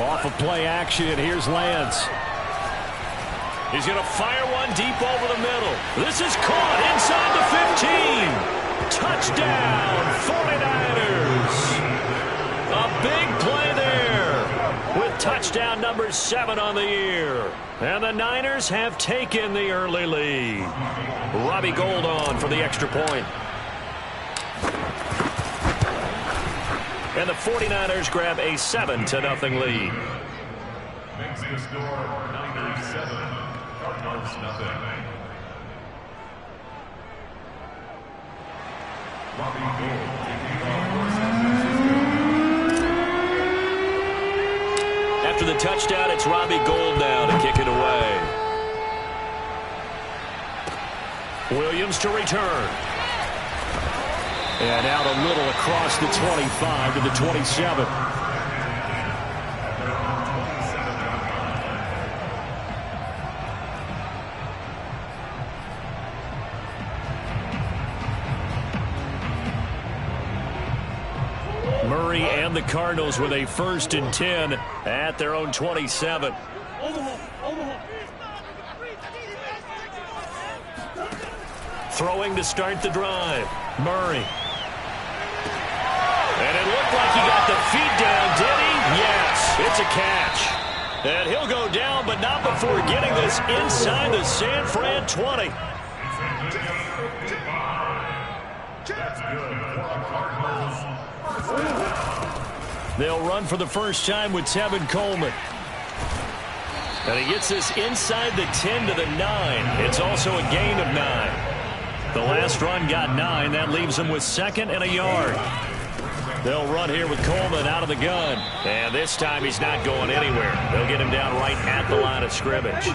Off of play action, here's Lance. He's going to fire one deep over the middle. This is caught inside the 15. Touchdown, 49ers. A big play there with touchdown number 7 on the year. And the Niners have taken the early lead. Robbie Gould on for the extra point. And the 49ers grab a 7-0 lead. Makes the score Niners 7, Cardinals nothing. Robbie Gould taking on San Francisco. After the touchdown, it's Robbie Gould now to kick it away. Williams to return. And out a little across the 25 to the 27. Murray and the Cardinals with a 1st and 10 at their own 27. Throwing to start the drive. Murray. And it looked like he got the feet down, did he? Yes, it's a catch. And he'll go down, but not before getting this inside the San Fran 20. They'll run for the first time with Tevin Coleman. And he gets this inside the 10 to the 9. It's also a gain of 9. The last run got 9. That leaves him with 2nd and a yard. They'll run here with Coleman out of the gun. And this time he's not going anywhere. They'll get him down right at the line of scrimmage.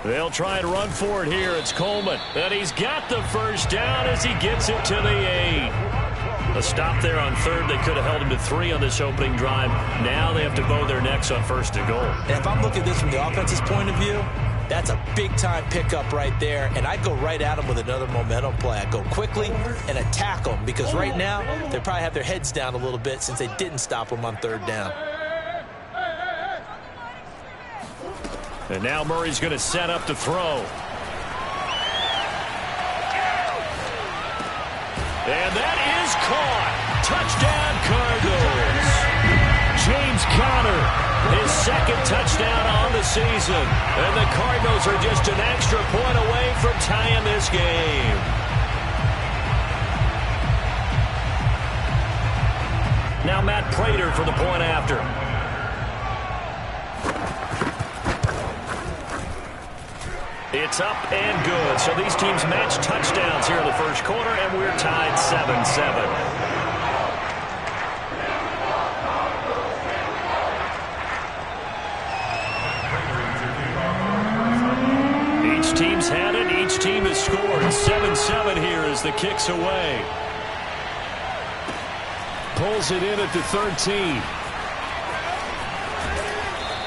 They'll try and run for it here. It's Coleman. And he's got the first down as he gets it to the 8. A stop there on 3rd. They could have held him to 3 on this opening drive. Now they have to bow their necks on 1st and goal. And if I'm looking at this from the offense's point of view, that's a big-time pickup right there. And I'd go right at him with another momentum play. I'd go quickly and attack them because right now they probably have their heads down a little bit since they didn't stop them on 3rd down. And now Murray's going to set up to throw. And that is caught. Touchdown, Cardinals. James Conner, his 2nd touchdown on the season. And the Cardinals are just an extra point away from tying this game. Now Matt Prater for the point after. It's up and good. So these teams match touchdowns here in the first quarter, and we're tied 7-7. Each team's had it. Each team has scored. 7-7 here as the kick's away. Pulls it in at the 13.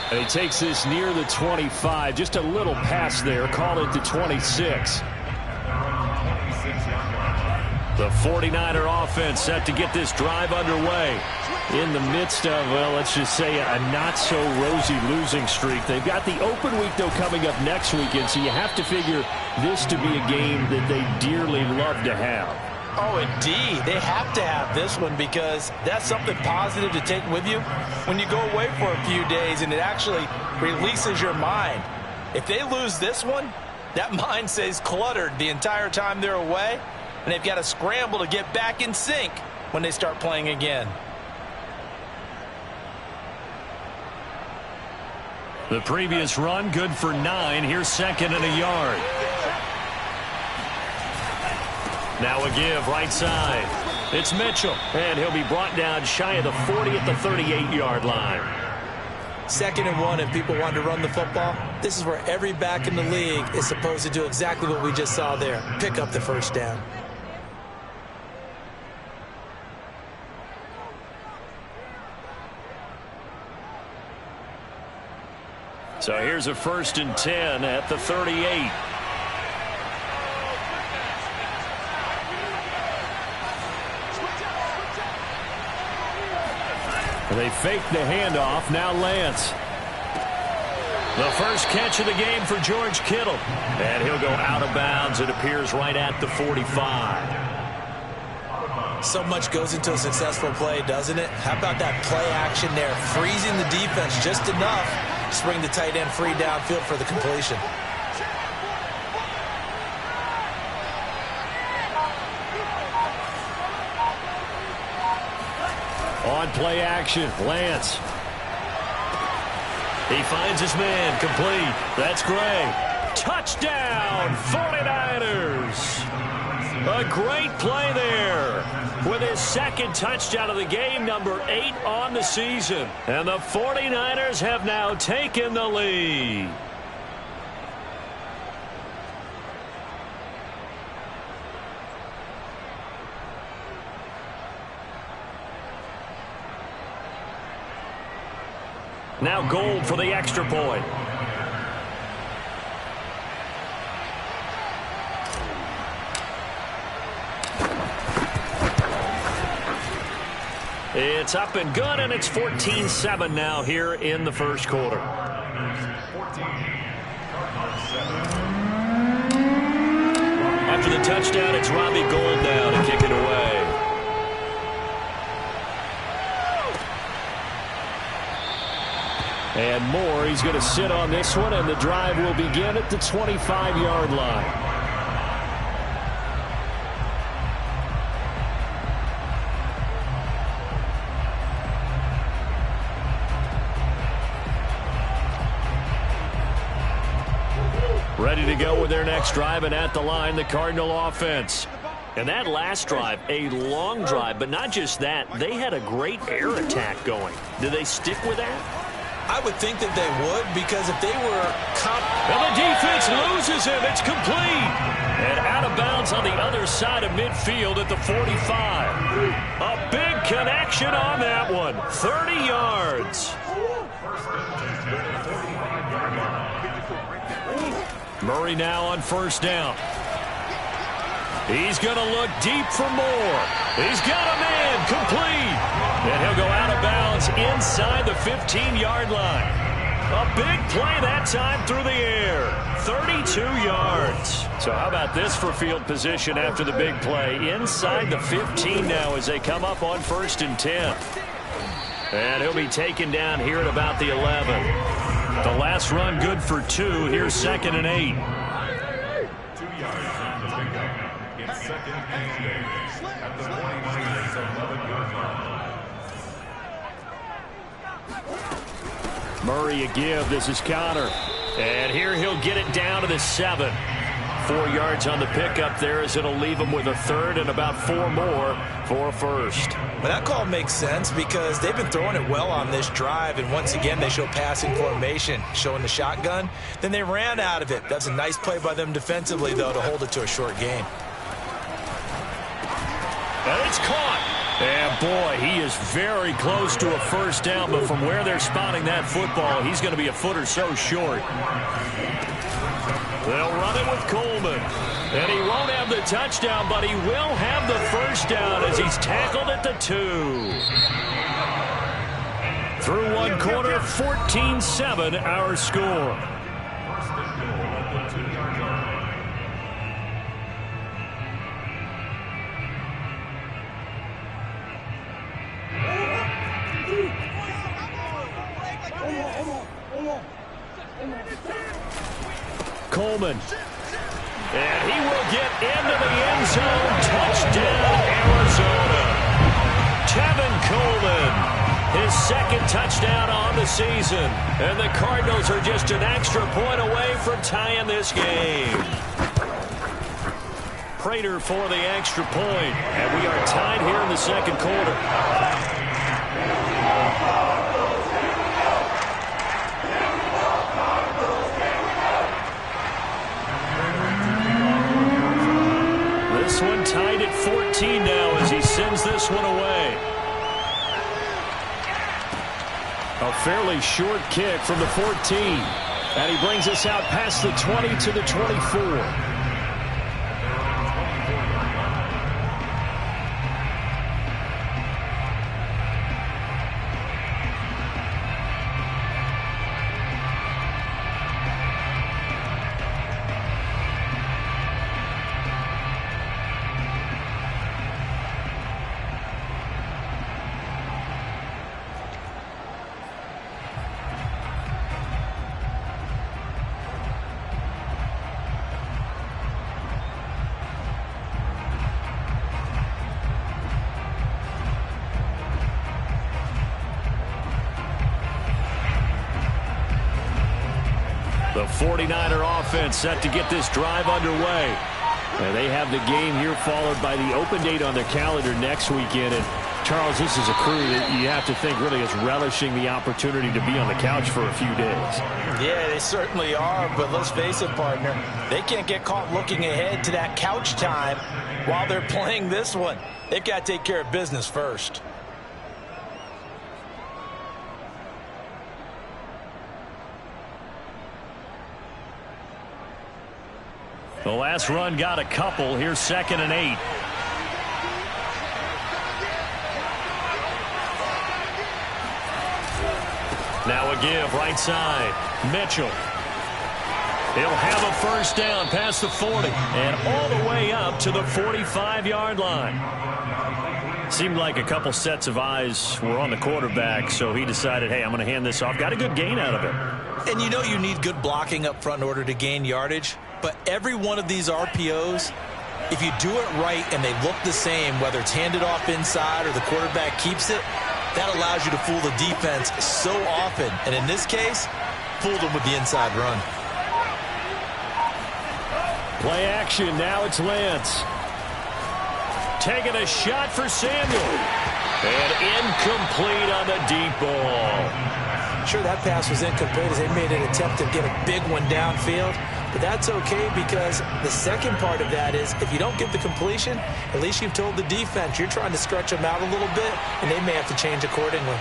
And he takes this near the 25. Just a little pass there. Call it the 26. The 49er offense set to get this drive underway. In the midst of, well, let's just say a not-so-rosy losing streak. They've got the open week, though, coming up next weekend, so you have to figure this to be a game that they dearly love to have. Oh, indeed. They have to have this one because that's something positive to take with you when you go away for a few days and it actually releases your mind. If they lose this one, that mind stays cluttered the entire time they're away, and they've got to scramble to get back in sync when they start playing again. The previous run, good for 9. Here's 2nd and a yard. Now a give right side. It's Mitchell, and he'll be brought down shy of the 40 at the 38-yard line. 2nd and 1, if people want to run the football, this is where every back in the league is supposed to do exactly what we just saw there. Pick up the first down. So here's a 1st and 10 at the 38. They fake the handoff. Now Lance. The first catch of the game for George Kittle. And he'll go out of bounds. It appears right at the 45. So much goes into a successful play, doesn't it? How about that play action there? Freezing the defense just enough to bring the tight end free downfield for the completion. On play action, Lance. He finds his man, complete. That's Gray. Touchdown, 49ers. A great play there with his second touchdown of the game, number 8 on the season. And the 49ers have now taken the lead. Now Gold for the extra point. It's up and good, and it's 14-7 now here in the first quarter. After the touchdown, it's Robbie Gould now to kick it away. And Moore, he's going to sit on this one, and the drive will begin at the 25-yard line. Ready to go with their next drive, and at the line, the Cardinal offense. And that last drive, a long drive, but not just that. They had a great air attack going. Do they stick with that? I would think that they would, because if they were... And the defense loses him. It's complete. And out of bounds on the other side of midfield at the 45. A big connection on that one. 30 yards. Murray now on first down. He's going to look deep for Moore. He's got a man, complete. And he'll go out of bounds inside the 15-yard line. A big play that time through the air. 32 yards. So how about this for field position after the big play? Inside the 15 now as they come up on 1st and 10. And he'll be taken down here at about the 11. The last run good for 2. Here's 2nd and 8. 2 yards on the pickup. It's 2nd and 8 at the 49ers 11-yard line. Murray a give. This is Connor. And here he'll get it down to the 7. 4 yards on the pickup there as it'll leave him with a 3rd and about 4 more for a 1st. But that call makes sense because they've been throwing it well on this drive, and once again they show passing formation, showing the shotgun. Then they ran out of it. That's a nice play by them defensively, though, to hold it to a short gain. And it's caught. And, boy, he is very close to a 1st down, but from where they're spotting that football, he's going to be a foot or so short. They'll run it with Coleman. And he won't have the touchdown, but he will have the 1st down as he's tackled at the 2. Through one quarter, 14-7 our score. Coleman. And he will get into the end zone. Touchdown, Arizona. Tevin Coleman, his 2nd touchdown on the season. And the Cardinals are just an extra point away from tying this game. Prater for the extra point. And we are tied here in the 2nd quarter. This one tied at 14 now as he sends this one away. A fairly short kick from the 14. And he brings us out past the 20 to the 24. The 49er offense set to get this drive underway. And they have the game here followed by the open date on their calendar next weekend. And Charles, this is a crew that you have to think really is relishing the opportunity to be on the couch for a few days. Yeah, they certainly are, but let's face it, partner, they can't get caught looking ahead to that couch time while they're playing this one. They've got to take care of business first. The last run got a couple. Here's 2nd and 8. Now a give, right side. Mitchell. He'll have a first down past the 40 and all the way up to the 45-yard line. Seemed like a couple sets of eyes were on the quarterback, so he decided, hey, I'm going to hand this off. Got a good gain out of it. And you know you need good blocking up front in order to gain yardage, but every one of these RPOs, if you do it right and they look the same, whether it's handed off inside or the quarterback keeps it, that allows you to fool the defense so often. And in this case, fooled them with the inside run. Play action. Now it's Lance. Taking a shot for Samuel. And incomplete on the deep ball. Sure, that pass was incomplete as they made an attempt to get a big one downfield. But that's okay because the second part of that is if you don't get the completion, at least you've told the defense you're trying to stretch them out a little bit, and they may have to change accordingly.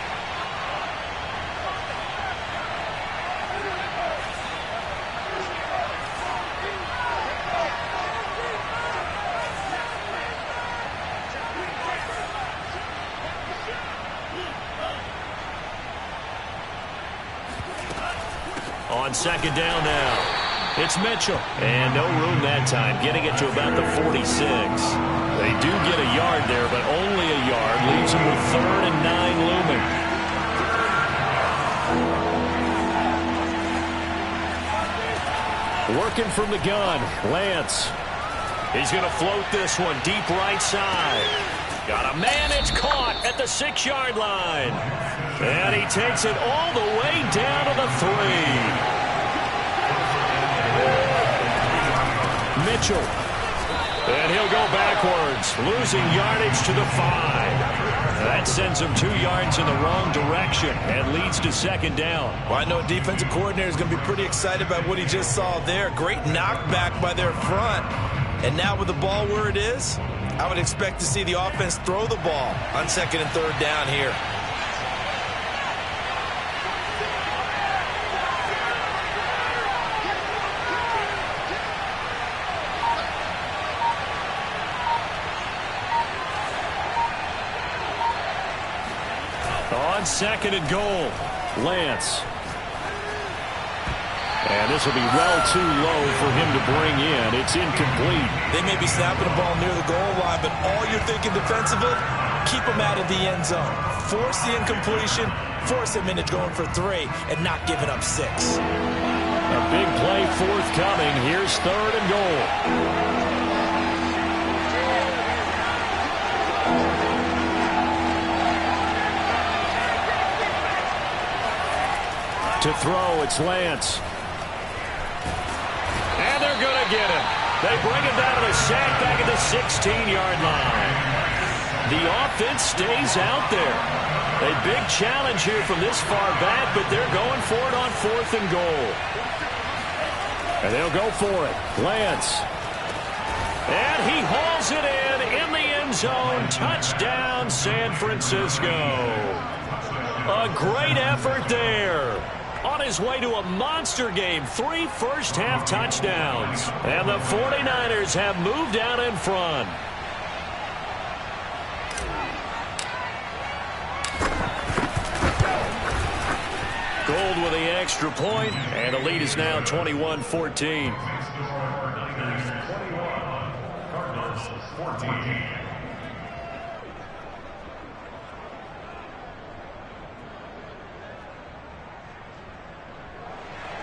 On 2nd down now. It's Mitchell. And no room that time, getting it to about the 46. They do get a yard there, but only a yard. Leaves them with 3rd and 9 looming. Working from the gun, Lance. He's going to float this one deep right side. Got a man, it's caught at the 6-yard line. And he takes it all the way down to the 3. Mitchell. And he'll go backwards, losing yardage to the 5. That sends him 2 yards in the wrong direction and leads to 2nd down. Well, I know a defensive coordinator is going to be pretty excited about what he just saw there. Great knockback by their front. And now with the ball where it is, I would expect to see the offense throw the ball on 2nd and 3rd down here. On 2nd and goal, Lance. And this will be well too low for him to bring in. It's incomplete. They may be snapping the ball near the goal line, but all you're thinking defensively, keep them out of the end zone. Force the incompletion, force them into going for 3, and not giving up 6. A big play forthcoming. Here's 3rd and goal. To throw, it's Lance. And they're going to get him. They bring him down to the sack back at the 16-yard line. The offense stays out there. A big challenge here from this far back, but they're going for it on 4th and goal. And they'll go for it. Lance. And he hauls it in the end zone. Touchdown, San Francisco. A great effort there. On his way to a monster game, 3 first-half touchdowns. And the 49ers have moved out in front. Gold with the extra point, and the lead is now 21-14. Cardinals 14.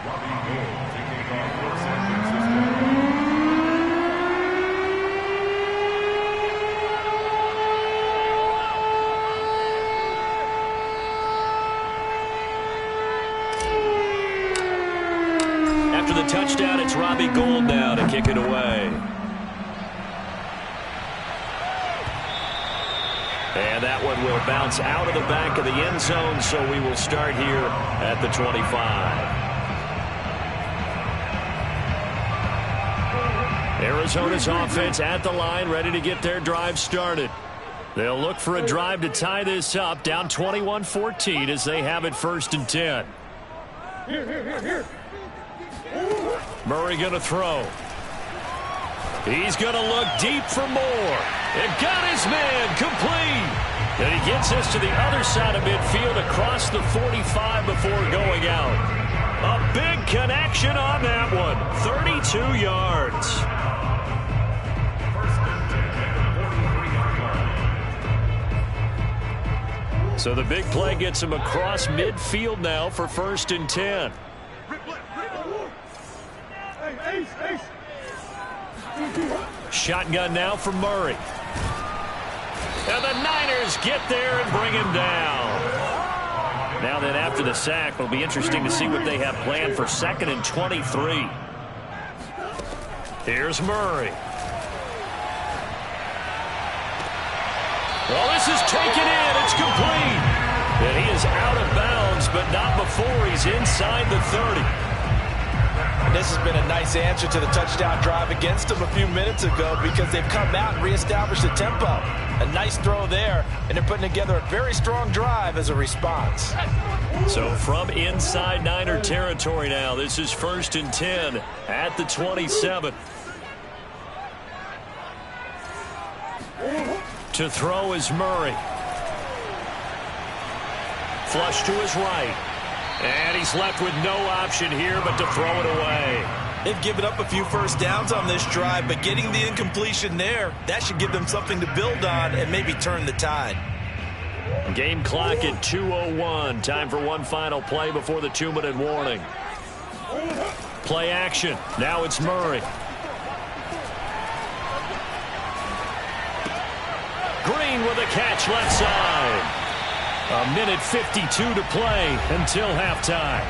Robbie Gould taking off for San Francisco. After touchdown, it's Robbie Gould now to kick it away. And that one will bounce out of the back of the end zone, so we will start here at the 25. Arizona's offense at the line, ready to get their drive started. They'll look for a drive to tie this up, down 21-14 as they have it 1st and 10. Murray going to throw. He's going to look deep for more. And got his man complete. And he gets this to the other side of midfield across the 45 before going out. A big connection on that one. 32 yards. So the big play gets him across midfield now for 1st and 10. Shotgun now for Murray. And the Niners get there and bring him down. Now then, after the sack, it'll be interesting to see what they have planned for 2nd and 23. Here's Murray. Well, this is taken in. It's complete. And he is out of bounds, but not before he's inside the 30. And this has been a nice answer to the touchdown drive against them a few minutes ago because they've come out and reestablished the tempo. A nice throw there, and they're putting together a very strong drive as a response. So from inside Niner territory now, this is 1st and 10 at the 27. To throw is Murray. Flush to his right. And he's left with no option here but to throw it away. They've given up a few first downs on this drive, but getting the incompletion there, that should give them something to build on and maybe turn the tide. Game clock at 2:01. Time for one final play before the 2-minute warning. Play action. Now it's Murray. Green with a catch left side. 1:52 to play until halftime.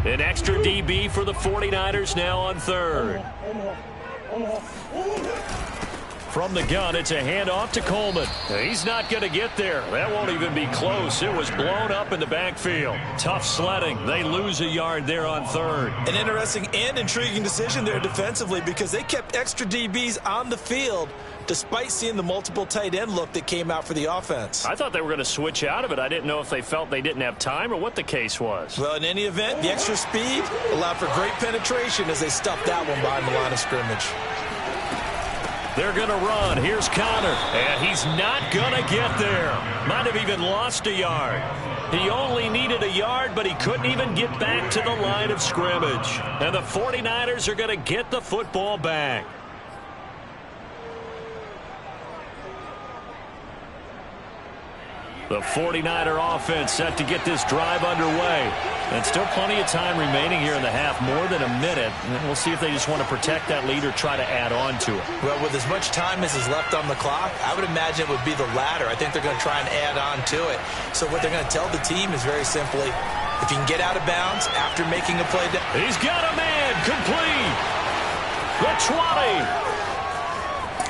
An extra DB for the 49ers now on 3rd. From the gun, it's a handoff to Coleman. He's not going to get there. That won't even be close. It was blown up in the backfield. Tough sledding. They lose a yard there on 3rd. An interesting and intriguing decision there defensively because they kept extra DBs on the field despite seeing the multiple tight end look that came out for the offense. I thought they were going to switch out of it. I didn't know if they felt they didn't have time or what the case was. Well, in any event, the extra speed allowed for great penetration as they stuffed that one behind the line of scrimmage. They're going to run. Here's Connor. And he's not going to get there. Might have even lost a yard. He only needed a yard, but he couldn't even get back to the line of scrimmage. And the 49ers are going to get the football back. The 49er offense set to get this drive underway. And still plenty of time remaining here in the half, more than a minute. And we'll see if they just want to protect that lead or try to add on to it. Well, with as much time as is left on the clock, I would imagine it would be the latter. I think they're going to try and add on to it. So what they're going to tell the team is very simply, if you can get out of bounds after making a play. He's got a man complete. The 20.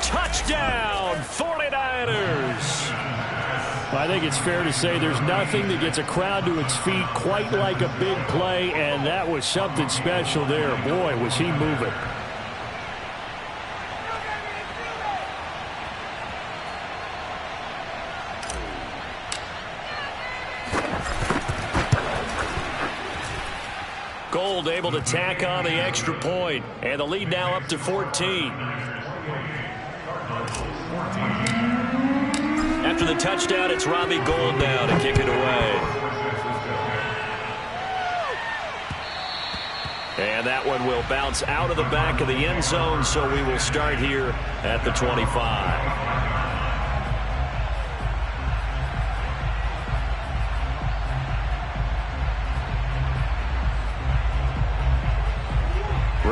Touchdown, 49ers. I think it's fair to say there's nothing that gets a crowd to its feet quite like a big play, and that was something special there. Boy, was he moving. Gould able to tack on the extra point, and the lead now up to 14. After the touchdown, it's Robbie Gould now to kick it away. And that one will bounce out of the back of the end zone, so we will start here at the 25.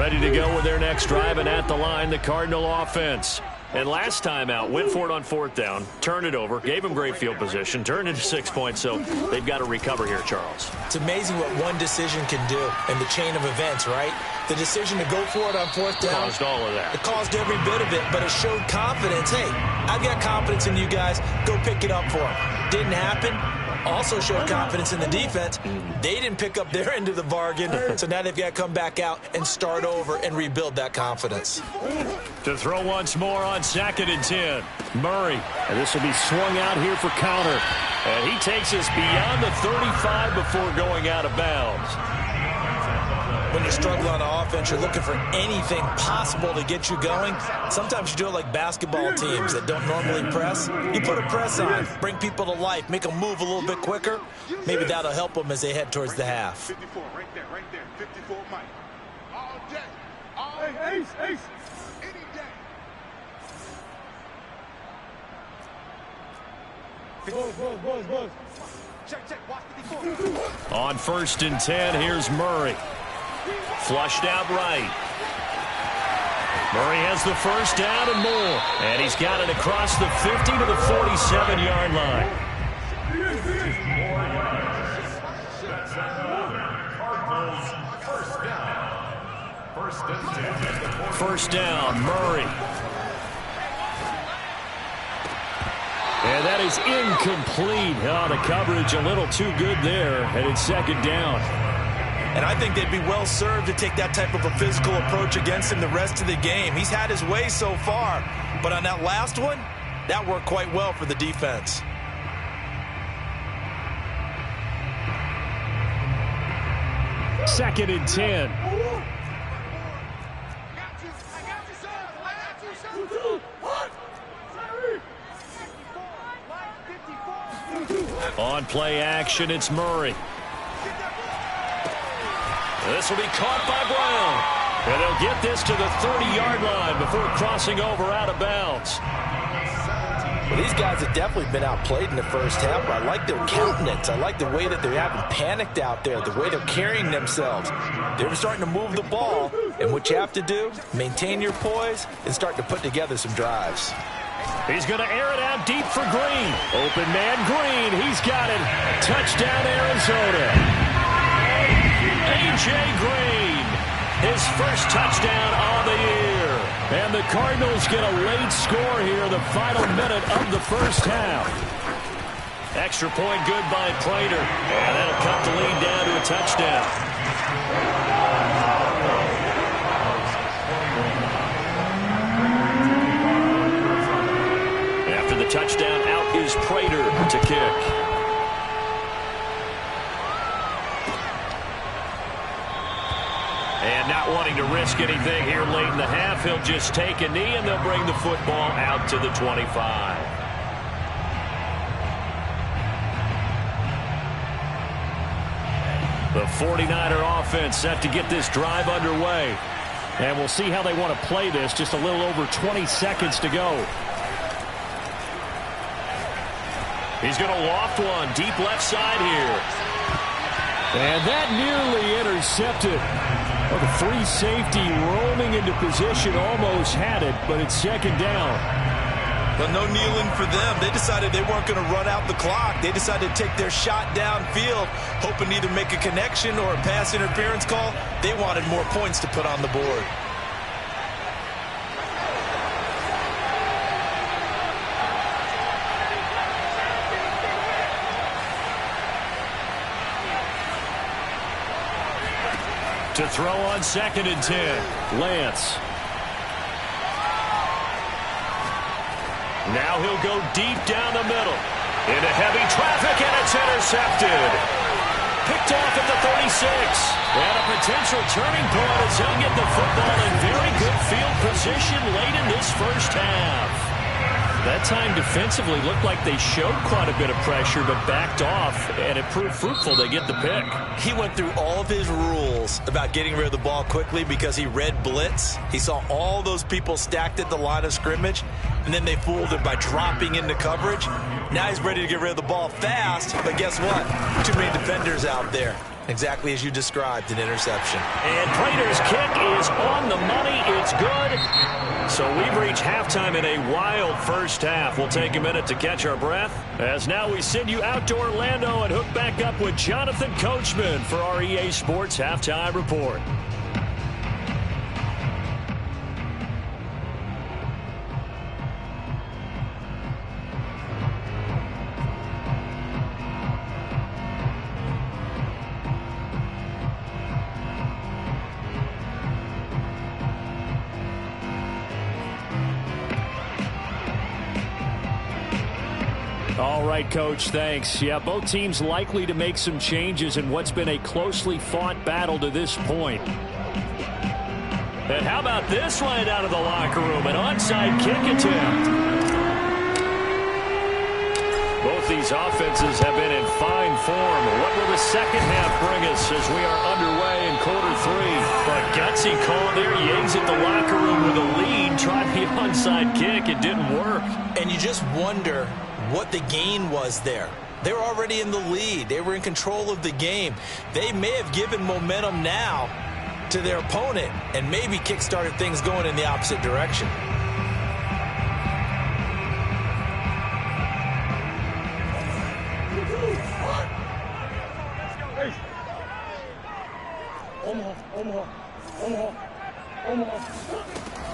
Ready to go with their next drive, and at the line, the Cardinal offense. And last time out, went for it on 4th down, turned it over, gave them great field position, turned into 6 points, so they've got to recover here, Charles. It's amazing what one decision can do in the chain of events, right? The decision to go for it on 4th down. Caused all of that. It caused every bit of it, but it showed confidence. Hey, I've got confidence in you guys. Go pick it up for them. Didn't happen. Also showed confidence in the defense. They didn't pick up their end of the bargain, so now they've got to come back out and start over and rebuild that confidence. To throw once more on 2nd and 10. Murray. And this will be swung out here for counter. And he takes us beyond the 35 before going out of bounds. When you're struggling on offense, you're looking for anything possible to get you going. Sometimes you do it like basketball teams that don't normally press. You put a press on, bring people to life, make them move a little bit quicker. Maybe that'll help them as they head towards the half. 54, right there, 54, Mike. All day. All ace. Any day. Buzz. Check, watch 54. On 1st and 10, here's Murray. Flushed out right. Murray has the 1st down and more. And he's got it across the 50 to the 47-yard line. First down, Murray. And that is incomplete. Oh, the coverage a little too good there. And it's 2nd down. And I think they'd be well served to take that type of a physical approach against him the rest of the game. He's had his way so far, but on that last one, that worked quite well for the defense. Second and 10. On play action, it's Murray. This will be caught by Brown. And they'll get this to the 30-yard line before crossing over out of bounds. Well, these guys have definitely been outplayed in the first half. I like their countenance. I like the way that they're having panicked out there, the way they're carrying themselves. They're starting to move the ball. And what you have to do, maintain your poise and start to put together some drives. He's going to air it out deep for Green. Open man Green. He's got it. Touchdown, Arizona. A.J. Green, his first touchdown on the year. And the Cardinals get a late score here in the final minute of the first half. Extra point good by Prater. And that'll cut the lead down to a touchdown. After the touchdown, out is Prater to kick. And not wanting to risk anything here late in the half, he'll just take a knee, and they'll bring the football out to the 25. The 49er offense set to get this drive underway. And we'll see how they want to play this. Just a little over 20 seconds to go. He's going to loft one deep left side here. And that nearly intercepted. Well, the free safety roaming into position almost had it, but it's 2nd down. But no kneeling for them. They decided they weren't going to run out the clock. They decided to take their shot downfield, hoping to either make a connection or a pass interference call. They wanted more points to put on the board. To throw on 2nd and 10, Lance. Now he'll go deep down the middle. Into heavy traffic, and it's intercepted. Picked off at the 36. And a potential turning point as he'll get the football in very good field position late in this first half. That time defensively looked like they showed quite a bit of pressure but backed off, and it proved fruitful. They get the pick. He went through all of his rules about getting rid of the ball quickly because he read blitz. He saw all those people stacked at the line of scrimmage, and then they fooled him by dropping into coverage. Now he's ready to get rid of the ball fast, but guess what? Too many defenders out there. Exactly as you described, an interception. And Prater's kick is on the money. It's good. So we've reached halftime in a wild first half. We'll take a minute to catch our breath, as now we send you out to Orlando and hook back up with Jonathan Coachman for our EA Sports Halftime Report. All right, Coach, thanks. Yeah, both teams likely to make some changes in what's been a closely fought battle to this point. And how about this line out of the locker room? An onside kick attempt. Both these offenses have been in fine form. What will the second half bring us as we are underway in quarter three? A gutsy call there. Yates at the locker room with a lead. Tried the onside kick. It didn't work. And you just wonder what the gain was there. They were already in the lead. They were in control of the game. They may have given momentum now to their opponent and maybe kick-started things going in the opposite direction.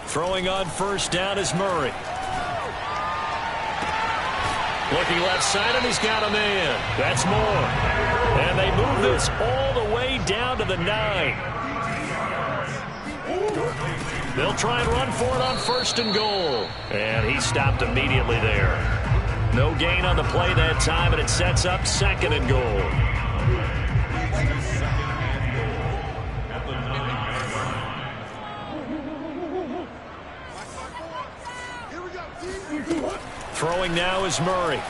Throwing on first down is Murray. Looking left side, and he's got a man. That's Moore. And they move this all the way down to the 9. They'll try and run for it on first and goal. And he stopped immediately there. No gain on the play that time, and it sets up second and goal. Throwing now is Murray.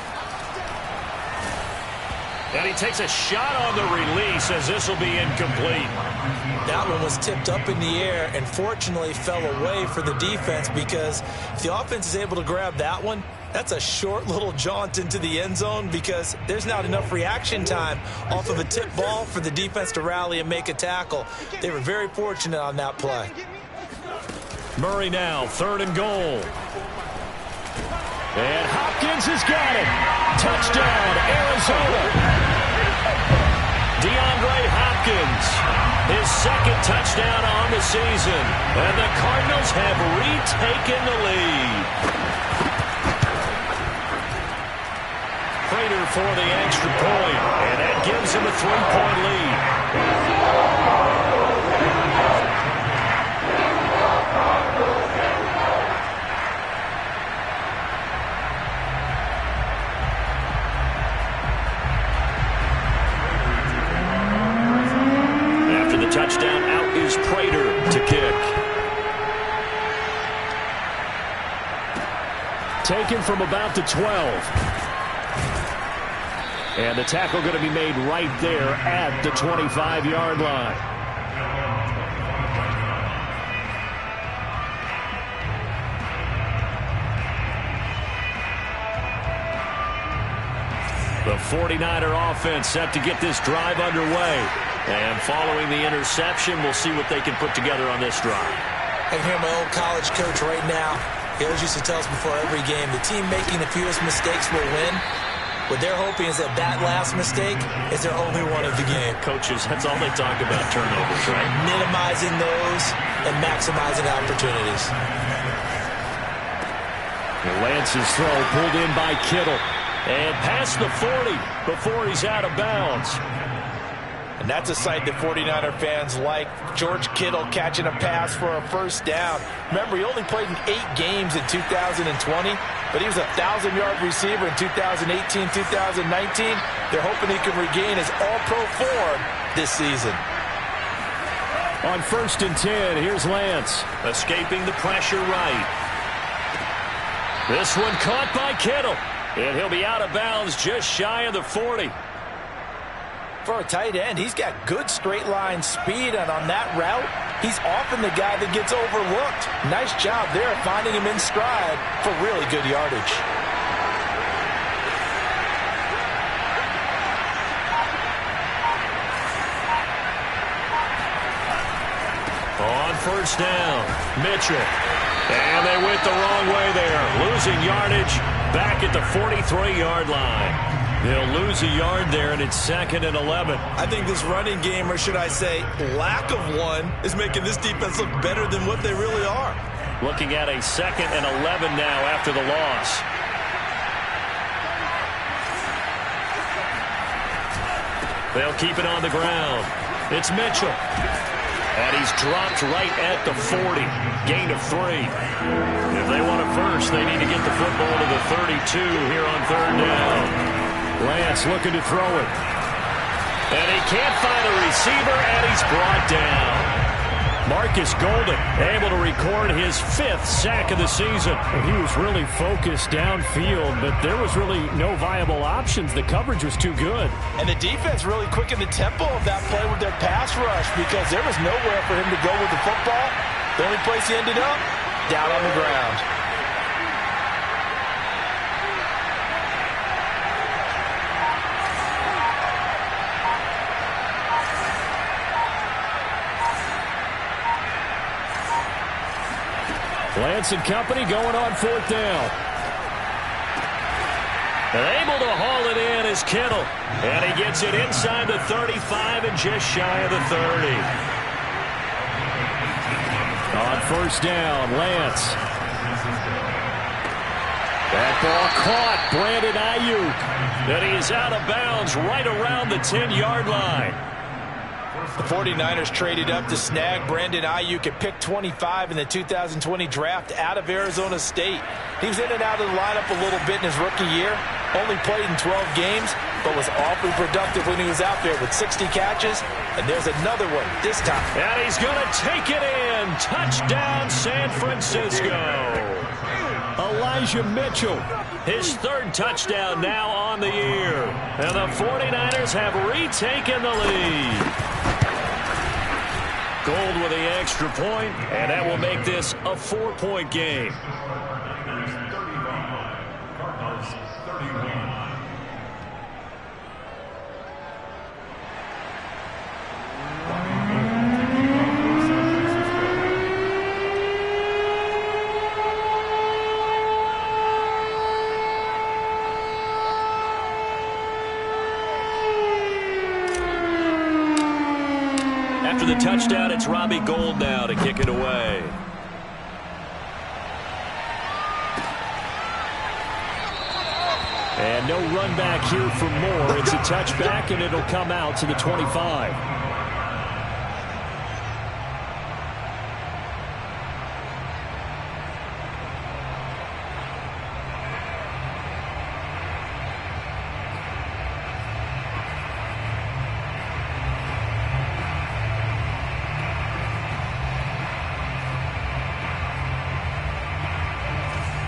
And he takes a shot on the release as this will be incomplete. That one was tipped up in the air and fortunately fell away for the defense, because if the offense is able to grab that one, that's a short little jaunt into the end zone, because there's not enough reaction time off of a tip ball for the defense to rally and make a tackle. They were very fortunate on that play. Murray now, third and goal. And Hopkins has got it. Touchdown, Arizona. DeAndre Hopkins, his second touchdown on the season. And the Cardinals have retaken the lead. Prater for the extra point, and that gives him a 3-point lead. Touchdown, out is Prater to kick. Taken from about the 12. And the tackle going to be made right there at the 25-yard line. The 49er offense set to get this drive underway. And following the interception, we'll see what they can put together on this drive. I can hear my old college coach right now. He always used to tell us before every game, the team making the fewest mistakes will win. What they're hoping is that that last mistake is their only one of the game. Coaches, that's all they talk about, turnovers, right? Minimizing those and maximizing opportunities. Lance's throw pulled in by Kittle. And past the 40 before he's out of bounds. And that's a sight that 49er fans like. George Kittle catching a pass for a first down. Remember, he only played in 8 games in 2020, but he was a 1,000-yard receiver in 2018, 2019. They're hoping he can regain his all-pro form this season. On first and 10, here's Lance. Escaping the pressure right. This one caught by Kittle. And he'll be out of bounds just shy of the 40. For a tight end, he's got good straight line speed, and on that route, he's often the guy that gets overlooked. Nice job there finding him in stride for really good yardage. first down. Mitchell. And they went the wrong way there. Losing yardage back at the 43-yard line. They'll lose a yard there, and it's 2nd and 11. I think this running game, or should I say lack of one, is making this defense look better than what they really are. Looking at a 2nd and 11 now after the loss. They'll keep it on the ground. It's Mitchell. And he's dropped right at the 40. Gain of 3. If they want a first, they need to get the football to the 32 here on 3rd down. Lance looking to throw it. And he can't find a receiver, and he's brought down. Marcus Golden able to record his 5th sack of the season. He was really focused downfield, but there was really no viable options. The coverage was too good. And the defense really quickened the tempo of that play with their pass rush because there was nowhere for him to go with the football. The only place he ended up, down on the ground. Lance and company going on 4th down. And able to haul it in is Kittle. And he gets it inside the 35 and just shy of the 30. On 1st down, Lance. That ball caught. Brandon Ayuk. And he is out of bounds right around the 10-yard line. The 49ers traded up to snag Brandon Ayuk at pick 25 in the 2020 draft out of Arizona State. He was in and out of the lineup a little bit in his rookie year. Only played in 12 games, but was awfully productive when he was out there with 60 catches. And there's another one this time. And he's going to take it in. Touchdown, San Francisco. Elijah Mitchell. His 3rd touchdown now on the year. And the 49ers have retaken the lead. Gold with the extra point, and that will make this a 4-point game. After the touchdown, it's Robbie Gould now to kick it away. And no run back here for Moore. It's a touchback, and it'll come out to the 25.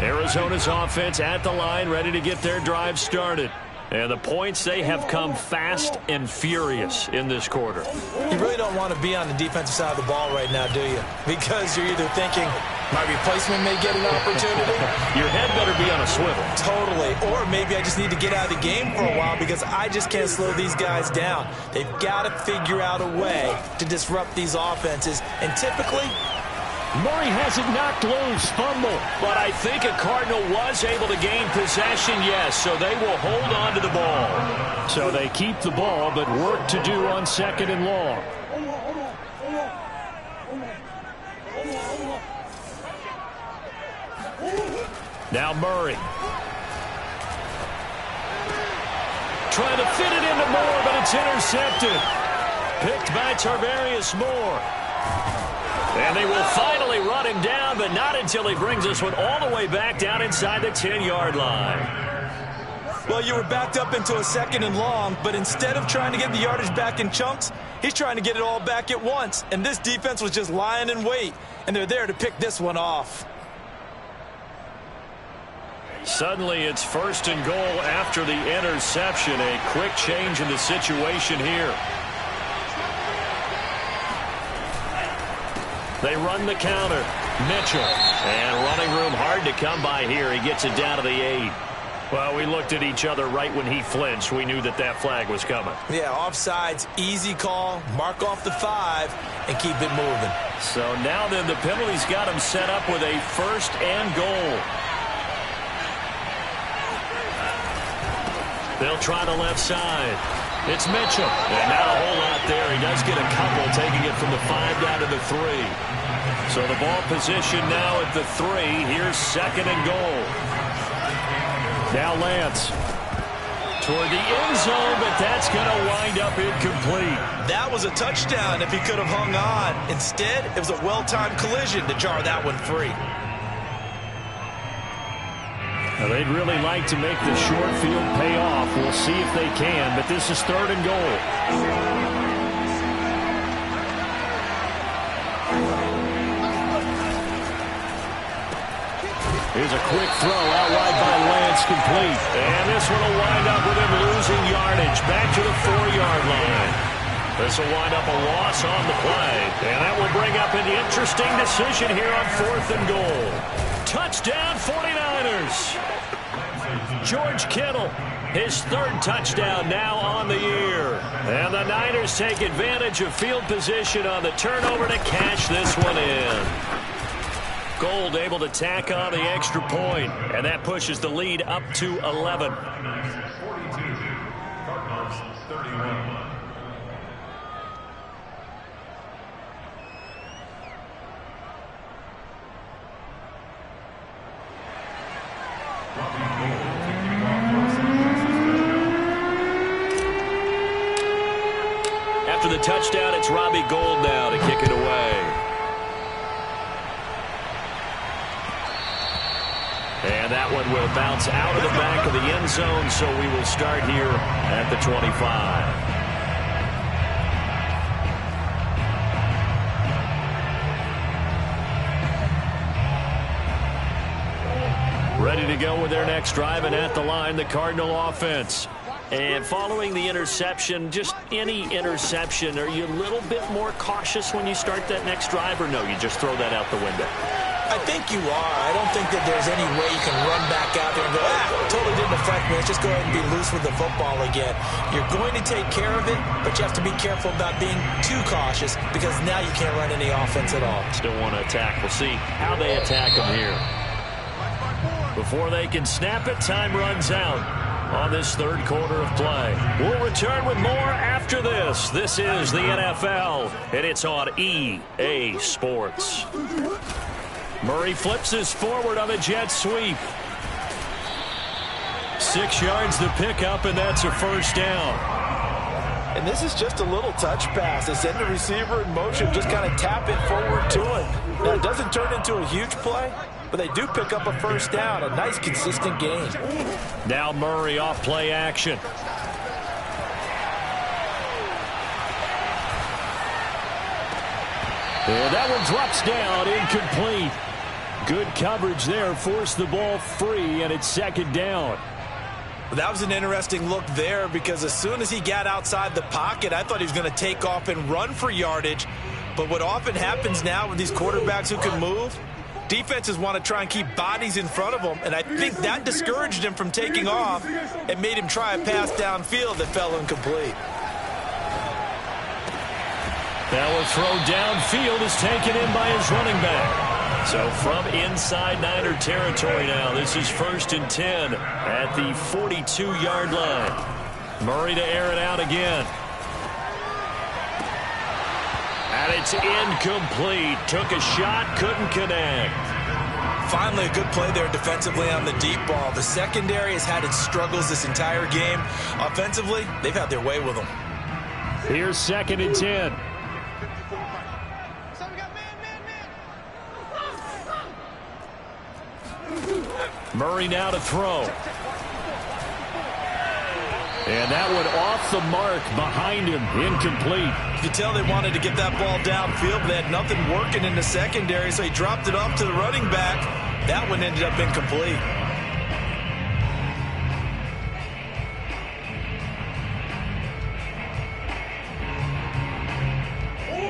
Arizona's offense at the line, ready to get their drive started. And the points, they have come fast and furious in this quarter. You really don't want to be on the defensive side of the ball right now, do you? Because you're either thinking, my replacement may get an opportunity. Your head better be on a swivel. Totally. Or maybe I just need to get out of the game for a while because I just can't slow these guys down. They've got to figure out a way to disrupt these offenses. And typically, Murray has it knocked loose. Fumble. But I think a Cardinal was able to gain possession, yes, so they will hold on to the ball. So they keep the ball, but work to do on 2nd and long. Now Murray. Trying to fit it into Moore, but it's intercepted. Picked by Tarvarius Moore. And they will finally run him down, but not until he brings this one all the way back down inside the 10-yard line. Well, you were backed up into a 2nd and long, but instead of trying to get the yardage back in chunks, he's trying to get it all back at once. And this defense was just lying in wait, and they're there to pick this one off. Suddenly it's 1st and goal after the interception. A quick change in the situation here. They run the counter. Mitchell. And running room hard to come by here. He gets it down to the 8. Well, we looked at each other right when he flinched. We knew that that flag was coming. Yeah, offsides, easy call. Mark off the 5 and keep it moving. So now then the penalty's got him set up with a 1st and goal. They'll try the left side. It's Mitchell. And not a whole lot there. He does get a couple, taking it from the 5 down to the 3. So the ball position now at the 3. Here's 2nd and goal. Now Lance toward the end zone, but that's going to wind up incomplete. That was a touchdown if he could have hung on. Instead, it was a well-timed collision to jar that one free. Now, they'd really like to make the short field pay off. We'll see if they can, but this is 3rd and goal. Here's a quick throw out wide by Lance, complete. And this one will wind up with him losing yardage back to the 4-yard line. This will wind up a loss on the play. And that will bring up an interesting decision here on 4th and goal. Touchdown 49ers. George Kittle, his 3rd touchdown now on the year. And the Niners take advantage of field position on the turnover to cash this one in. Gold able to tack on the extra point, and that pushes the lead up to 11. 42, Cardinals 31. After the touchdown, it's Robbie Gould now to kick it away. And that one will bounce out of the back of the end zone, so we will start here at the 25. Ready to go with their next drive, and at the line, the Cardinal offense. And following the interception, just any interception, are you a little bit more cautious when you start that next drive, or no, you just throw that out the window? I think you are. I don't think that there's any way you can run back out there and go, totally didn't affect me. Let's just go ahead and be loose with the football again. You're going to take care of it, but you have to be careful about being too cautious because now you can't run any offense at all. Still want to attack. We'll see how they attack them here. Before they can snap it, time runs out on this 3rd quarter of play. We'll return with more after this. This is the NFL, and it's on EA Sports. Murray flips this forward on a jet sweep. 6 yards to pick up, and that's a 1st down. And this is just a little touch pass. They send the receiver in motion, just kind of tap it forward to him. Now, it doesn't turn into a huge play, but they do pick up a 1st down, a nice, consistent gain. Now Murray off play action. And that one drops down, incomplete. Good coverage there, forced the ball free, and it's 2nd down. That was an interesting look there because as soon as he got outside the pocket, I thought he was going to take off and run for yardage. But what often happens now with these quarterbacks who can move, defenses want to try and keep bodies in front of them, and I think that discouraged him from taking off and made him try a pass downfield that fell incomplete. That will throw downfield is taken in by his running back. So from inside Niner territory now, this is 1st and 10 at the 42-yard line. Murray to air it out again. And it's incomplete. Took a shot, couldn't connect. Finally, a good play there defensively on the deep ball. The secondary has had its struggles this entire game. Offensively, they've had their way with them. Here's 2nd and 10. Murray now to throw. And that one off the mark behind him, incomplete. You could tell they wanted to get that ball downfield, but they had nothing working in the secondary, so he dropped it off to the running back. That one ended up incomplete.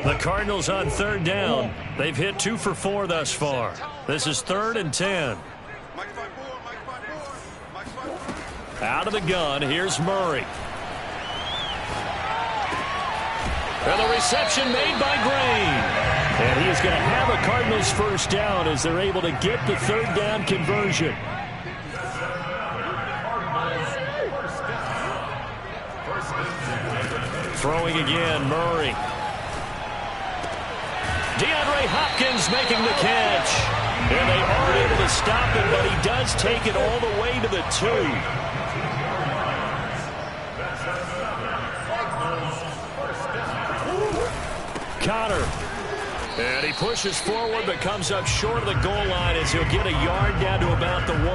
The Cardinals on 3rd down. They've hit 2 for 4 thus far. This is 3rd and 10. Mike 5-4, Mike 5-4, Mike 5-4. Out of the gun, here's Murray. And the reception made by Green. And he is going to have a Cardinals first down as they're able to get the third down conversion. Throwing again, Murray. DeAndre Hopkins making the catch. And they are able to stop him, but he does take it all the way to the 2. Connor. And he pushes forward but comes up short of the goal line as he'll get a yard down to about the 1.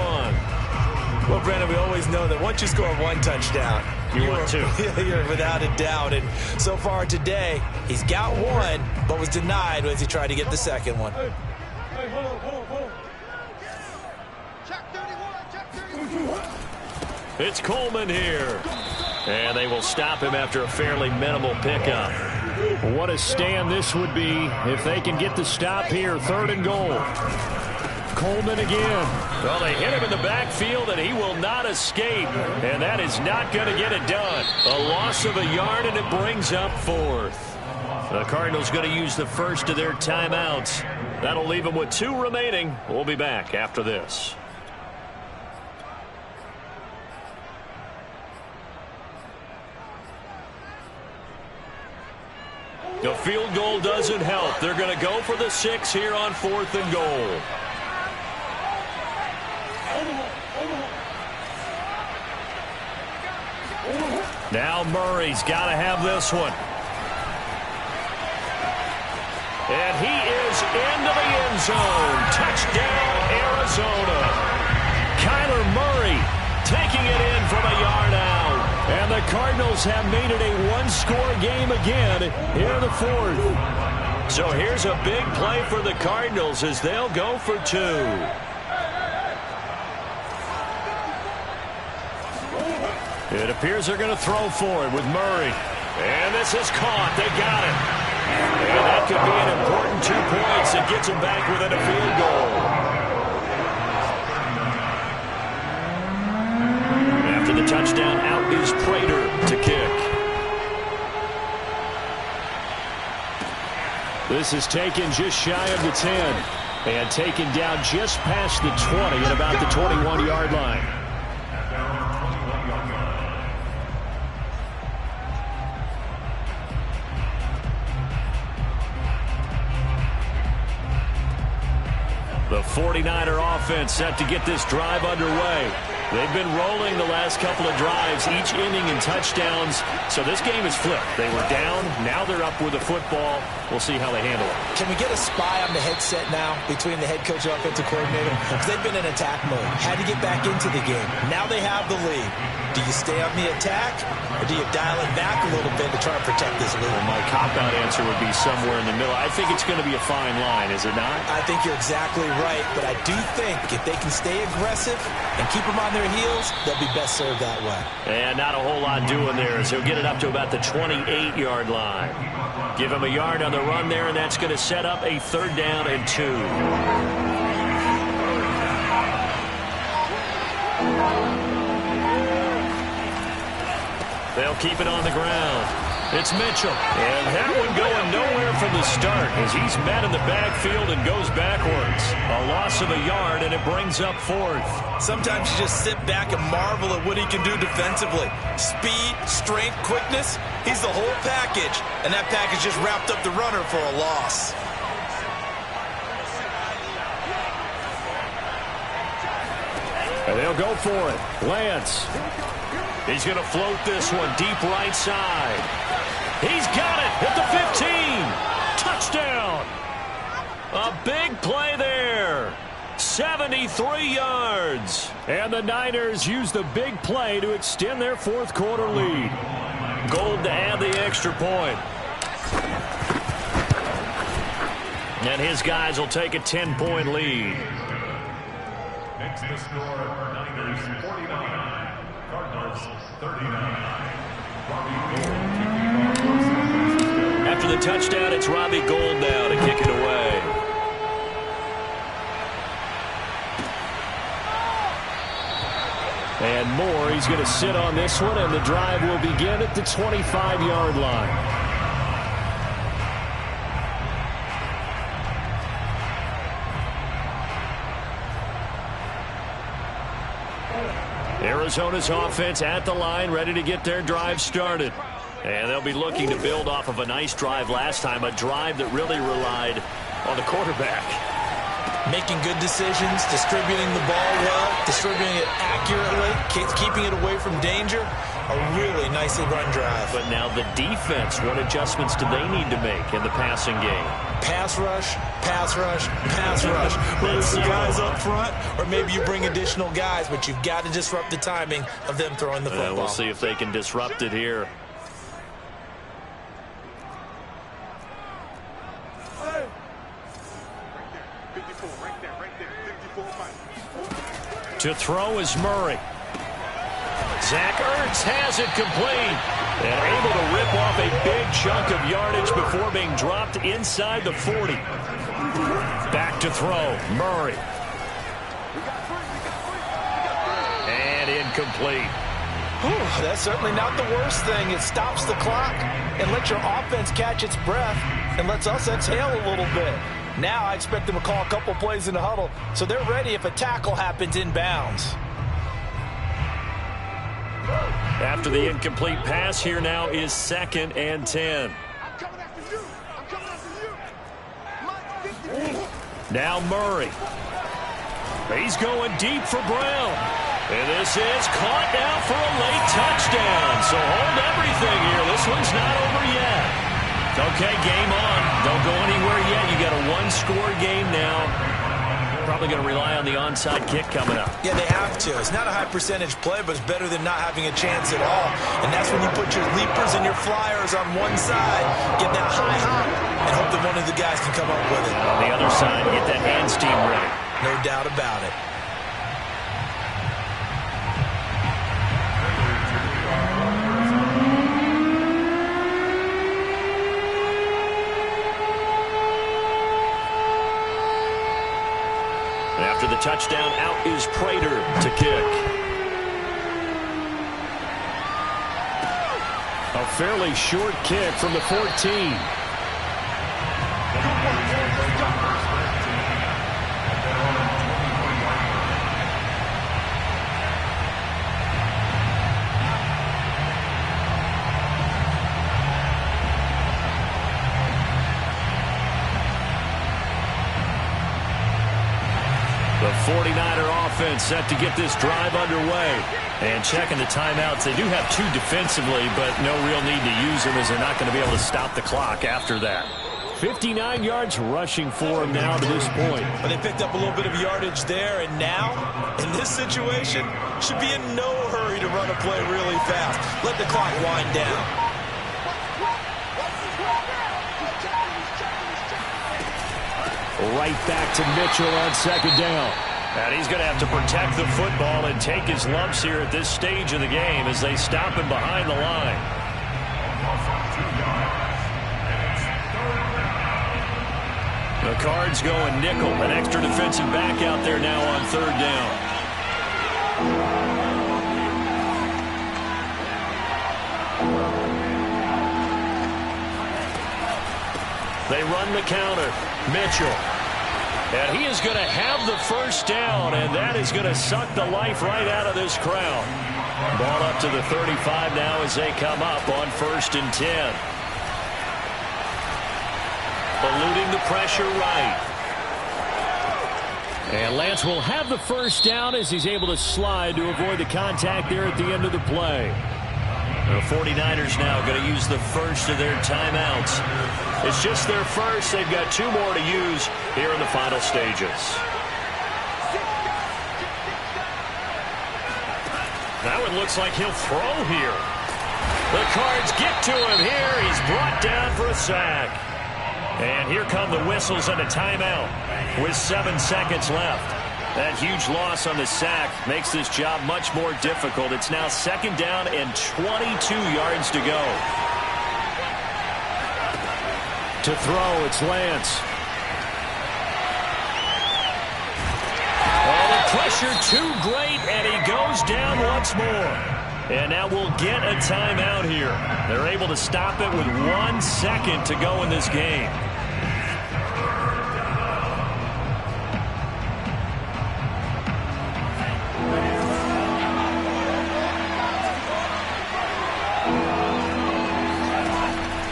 Well, Brandon, we always know that once you score one touchdown, you want two. You're without a doubt. And so far today, he's got one, but was denied as he tried to get the second one. Hey, hold on. Check 31, check 31. It's Coleman here. And they will stop him after a fairly minimal pickup. What a stand this would be if they can get the stop here. 3rd and goal. Coleman again. Well, they hit him in the backfield, and he will not escape. And that is not going to get it done. A loss of a yard, and it brings up 4th. The Cardinals going to use the first of their timeouts. That'll leave them with 2 remaining. We'll be back after this. The field goal doesn't help. They're going to go for the 6 here on 4th and goal. Now Murray's got to have this one. And he is into the end zone. Touchdown, Arizona. Kyler Murray taking it in from a yard out. And the Cardinals have made it a one-score game again here in the 4th. So here's a big play for the Cardinals as they'll go for 2. It appears they're going to throw for it with Murray. And this is caught. They got it. And that could be an important 2 points that gets them back within a field goal. After the touchdown, out is Prater to kick. This is taken just shy of the 10. And taken down just past the 20 at about the 21-yard line. The 49er offense set to get this drive underway. They've been rolling the last couple of drives, each inning in touchdowns. So this game is flipped. They were down. Now they're up with the football. We'll see how they handle it. Can we get a spy on the headset now between the head coach and offensive coordinator? Because they've been in attack mode. Had to get back into the game. Now they have the lead. Do you stay on the attack, or do you dial it back a little bit to try and protect this lead? Well, my cop-out answer would be somewhere in the middle. I think it's going to be a fine line, is it not? I think you're exactly right, but I do think if they can stay aggressive and keep them on their heels, they'll be best served that way. And not a whole lot doing there as he'll get it up to about the 28-yard line. Give him a yard on the run there, and that's going to set up a 3rd down and 2. They'll keep it on the ground. It's Mitchell. And that one going nowhere from the start as he's met in the backfield and goes backwards. A loss of a yard, and it brings up 4th. Sometimes you just sit back and marvel at what he can do defensively. Speed, strength, quickness. He's the whole package. And that package just wrapped up the runner for a loss. And they'll go for it. Lance. He's going to float this one deep right side. He's got it at the 15. Touchdown. A big play there. 73 yards. And the Niners use the big play to extend their 4th quarter lead. Gold to add the extra point. And his guys will take a 10-point lead. Makes the score Niners 49, Cardinals 39. After the touchdown, it's Robbie Gould now to kick it away. And Moore, he's going to sit on this one, and the drive will begin at the 25-yard line. Arizona's offense at the line, ready to get their drive started. And they'll be looking to build off of a nice drive last time, a drive that really relied on the quarterback. Making good decisions, distributing the ball well, distributing it accurately, keeping it away from danger. A really nicely run drive. But now the defense, what adjustments do they need to make in the passing game? Pass rush, pass rush, pass rush. Whether it's the guys up front or maybe you bring additional guys, but you've got to disrupt the timing of them throwing the football. We'll see if they can disrupt it here. To throw is Murray. Zach Ertz has it complete and able to rip off a big chunk of yardage before being dropped inside the 40. Back to throw, Murray. And incomplete. Whew, that's certainly not the worst thing. It stops the clock and lets your offense catch its breath and lets us exhale a little bit. Now I expect them to call a couple plays in the huddle so they're ready if a tackle happens inbounds. After the incomplete pass, here now is 2nd and 10. Now Murray. He's going deep for Brown. And this is caught now for a late touchdown. So hold everything here. This one's not over yet. Okay, game on. Don't go anywhere yet. You got a one-score game now. Probably going to rely on the onside kick coming up. Yeah, they have to. It's not a high percentage play, but it's better than not having a chance at all. And that's when you put your leapers and your flyers on one side, get that high hop, and hope that one of the guys can come up with it. On the other side, get that hand steam ready. No doubt about it. After the touchdown, out is Prater to kick. A fairly short kick from the 14. The 49er offense set to get this drive underway. And checking the timeouts, they do have 2 defensively, but no real need to use them as they're not going to be able to stop the clock after that. 59 yards rushing for him now to this point. But they picked up a little bit of yardage there, and now, in this situation, should be in no hurry to run a play really fast. Let the clock wind down. Right back to Mitchell on 2nd down. And he's going to have to protect the football and take his lumps here at this stage of the game as they stop him behind the line. The Cards going nickel. An extra defensive back out there now on 3rd down. They run the counter. Mitchell. And he is going to have the first down, and that is going to suck the life right out of this crowd. Ball up to the 35 now as they come up on 1st and 10. Eluding the pressure right. And Lance will have the first down as he's able to slide to avoid the contact there at the end of the play. The 49ers now going to use the first of their timeouts. It's just their first. They've got 2 more to use here in the final stages. Now it looks like he'll throw here. The Cards get to him here. He's brought down for a sack. And here come the whistles and a timeout with 7 seconds left. That huge loss on the sack makes this job much more difficult. It's now 2nd down and 22 yards to go. To throw, it's Lance. And a Pressure too great, and he goes down once more. And now we'll get a timeout here. They're able to stop it with 1 second to go in this game.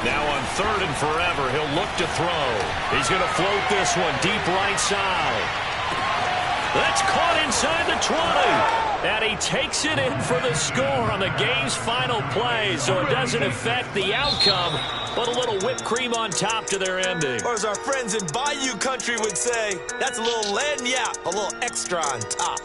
Now on 3rd and forever, he'll look to throw. He's going to float this one deep right side. That's caught inside the 20. And he takes it in for the score on the game's final play, so it doesn't affect the outcome, but a little whipped cream on top to their ending. Or as our friends in Bayou Country would say, that's a little lagniappe, a little extra on top.